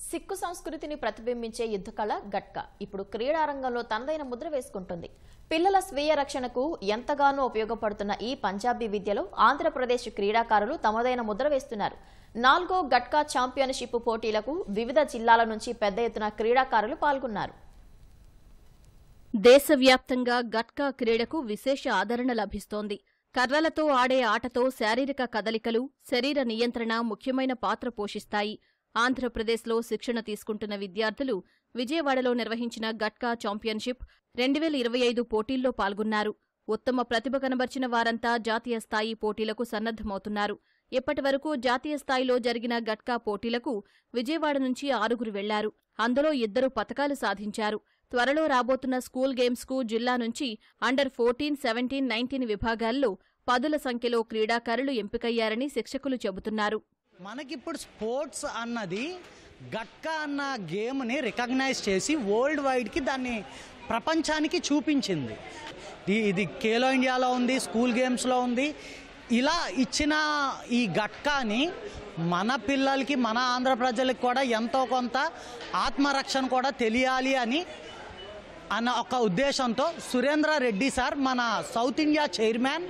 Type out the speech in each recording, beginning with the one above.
సిక్కు సంస్కృతిని ప్రతిబింబించే యుద్ధకళ గట్కా ఇప్పుడు క్రీడారంగంలో తనదైన ముద్ర వేసుకుంటుంది. పిల్లల స్వీయ రక్షణకు ఎంతగానో ఉపయోగపడుతున్న ఈ పంజాబీ విద్యలో ఆంధ్రప్రదేశ్ క్రీడాకారులు తమదైన ముద్ర వేస్తున్నారు. 4వ గట్కా ఛాంపియన్షిప్ పోటీలకు వివిధ జిల్లాల నుంచి పెద్ద ఎత్తున క్రీడాకారులు పాల్గొన్నారు. దేశవ్యాప్తంగా గట్కా క్రీడకు విశేష ఆదరణ లభిస్తోంది. కర్రలతో ఆడే ఆటతో శారీరక కదలికలు, శరీర నియంత్రణ ముఖ్యమైన పాత్ర పోషిస్తాయి. ఆంధ్రప్రదేశ్లో శిక్షణ తీసుకుంటున్న విద్యార్థులు విజయవాడలో నిర్వహించిన గట్కా ఛాంపియన్షిప్ 2025 పోటీల్లో పాల్గొన్నారు. ఉత్తమ ప్రతిభ కనబర్చిన వారంతా జాతీయ స్థాయి పోటీలకు సన్నద్దమవుతున్నారు. ఇప్పటివరకు జాతీయ స్థాయిలో జరిగిన గట్కా పోటీలకు విజయవాడ నుంచి 6 వెళ్లారు. అందులో 2 పతకాలు సాధించారు. త్వరలో రాబోతున్న స్కూల్ గేమ్స్కు జిల్లా నుంచి అండర్ 14, 17, 19 విభాగాల్లో 10ల సంఖ్యలో క్రీడాకారులు ఎంపికయ్యారని శిక్షకులు చెబుతున్నారు. మనకిప్పుడు స్పోర్ట్స్ అన్నది గట్కా అన్న గేమ్ని రికగ్నైజ్ చేసి వరల్డ్ వైడ్కి దాన్ని ప్రపంచానికి చూపించింది. ఇది ఖేలో ఇండియాలో ఉంది, స్కూల్ గేమ్స్లో ఉంది. ఇలా ఇచ్చిన ఈ గట్కాని మన పిల్లలకి, మన ఆంధ్ర ప్రజలకు కూడా ఎంతో కొంత ఆత్మరక్షణ కూడా తెలియాలి అన్న ఒక ఉద్దేశంతో సురేంద్ర రెడ్డి సార్, మన south India chairman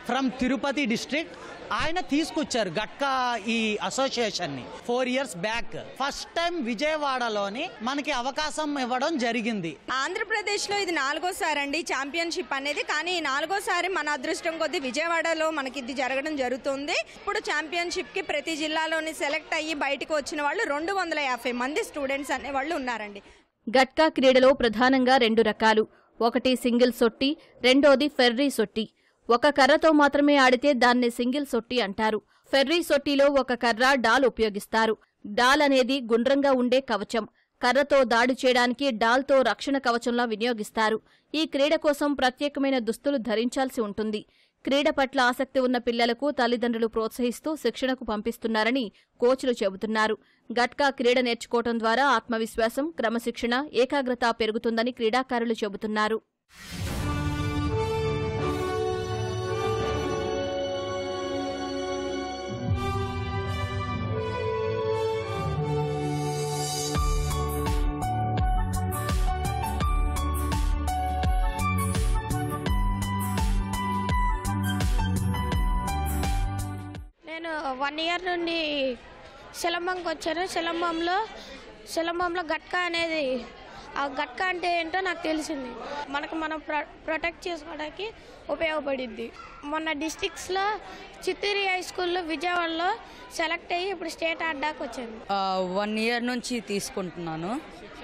from Tirupati district, ఆయన తీసుకొచ్చారు గట్కా ఈ అసోసియేషన్ని 4 years బ్యాక్. ఫస్ట్ టైం విజయవాడలోని మనకి అవకాశం ఇవ్వడం జరిగింది. ఆంధ్రప్రదేశ్లో ఇది 4వసారి అండి ఛాంపియన్షిప్ అనేది. కానీ 4వసారి మన అదృష్టం కొద్దీ విజయవాడలో మనకి ఇది జరగడం జరుగుతుంది. ఇప్పుడు ఛాంపియన్షిప్కి ప్రతి జిల్లాలోని సెలెక్ట్ అయ్యి బయటకు వచ్చిన వాళ్ళు 250 మంది స్టూడెంట్స్ అనేవాళ్ళు ఉన్నారండి. గట్కా క్రీడలో ప్రధానంగా 2 రకాలు. ఒకటి సింగిల్ సొట్టి, రెండోది ఫెర్రీ సొట్టి. ఒక కర్రతో మాత్రమే ఆడితే దాన్ని సింగిల్ సొట్టి అంటారు. ఫెర్రీ సొట్టిలో ఒక కర్ర, డాల్ ఉపయోగిస్తారు. డాల్ అనేది గుండ్రంగా ఉండే కవచం. కర్రతో దాడి చేయడానికి డాల్తో రక్షణ కవచంలా వినియోగిస్తారు. ఈ క్రీడ కోసం ప్రత్యేకమైన దుస్తులు ధరించాల్సి ఉంటుంది. క్రీడ పట్ల ఆసక్తి ఉన్న పిల్లలకు తల్లిదండ్రులు ప్రోత్సహిస్తూ శిక్షణకు పంపిస్తున్నారని కోచ్లు చెబుతున్నారు. గట్కా క్రీడ నేర్చుకోవడం ద్వారా ఆత్మవిశ్వాసం, క్రమశిక్షణ, ఏకాగ్రత పెరుగుతుందని క్రీడాకారులు చెబుతున్నారు. నేను 1 year నుండి సిలంబంకి వచ్చాను. సిలంబంలో గట్కా అనేది, ఆ గట్కా అంటే ఏంటో నాకు తెలిసింది. మనం ప్రొటెక్ట్ చేసుకోవడానికి ఉపయోగపడిద్ది. మొన్న డిస్ట్రిక్ట్స్లో చిత్తూరు హై స్కూల్లో విజయవాడలో సెలెక్ట్ అయ్యి ఇప్పుడు స్టేట్ ఆడడానికి వచ్చాను. 1 year నుంచి తీసుకుంటున్నాను.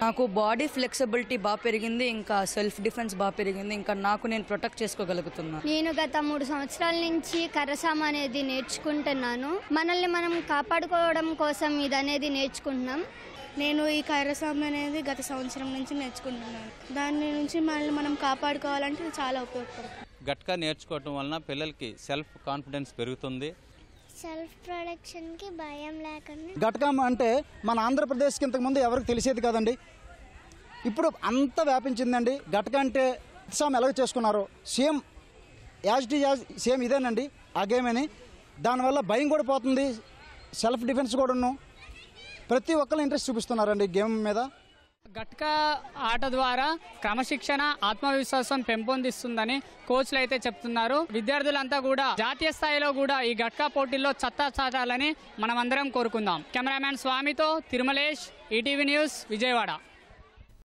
నాకు బాడీ ఫ్లెక్సిబిలిటీ బాగా పెరిగింది, ఇంకా సెల్ఫ్ డిఫెన్స్ బాగా పెరిగింది, ఇంకా నేను ప్రొటెక్ట్ చేసుకోగలుగుతున్నాను. నేను గత 3 సంవత్సరాల నుంచి కర్రసామ అనేది నేర్చుకుంటున్నాను. మనల్ని మనం కాపాడుకోవడం కోసం ఇది అనేది నేర్చుకుంటున్నాం. నేను ఈ కర్రసామ అనేది గత సంవత్సరం నుంచి నేర్చుకుంటున్నాను. దాని నుంచి మనల్ని మనం కాపాడుకోవాలంటే ఇది చాలా ఉపయోగపడుతుంది. గట్కా నేర్చుకోవడం వలన పిల్లలకి సెల్ఫ్ కాన్ఫిడెన్స్ పెరుగుతుంది. సెల్ఫ్ ప్రొటెక్షన్కి భయం లేకుండా. గట్కా అంటే మన ఆంధ్రప్రదేశ్కి ఇంతకుముందు ఎవరికి తెలిసేది కాదండి, ఇప్పుడు అంత వ్యాపించిందండి. గట్కా అంటే సామ్ ఎలాగ చేసుకున్నారో సేమ్ సేమ్ ఇదేనండి ఆ గేమ్ అని. దానివల్ల భయం కూడా పోతుంది, సెల్ఫ్ డిఫెన్స్ కూడాను. ప్రతి ఒక్కరు ఇంట్రెస్ట్ చూపిస్తున్నారండి గేమ్ మీద. గట్కా ఆట ద్వారా క్రమశిక్షణ, ఆత్మవిశ్వాసం పెంపొందిస్తుందని కోచ్లు అయితే చెప్తున్నారు. విద్యార్థులంతా కూడా జాతీయ స్థాయిలో కూడా ఈ గట్కా పోటీల్లో సత్తా చాటాలని మనమందరం కోరుకుందాం. కెమెరామ్యాన్ స్వామితో తిరుమలేష్, ఈటీవీ న్యూస్, విజయవాడ.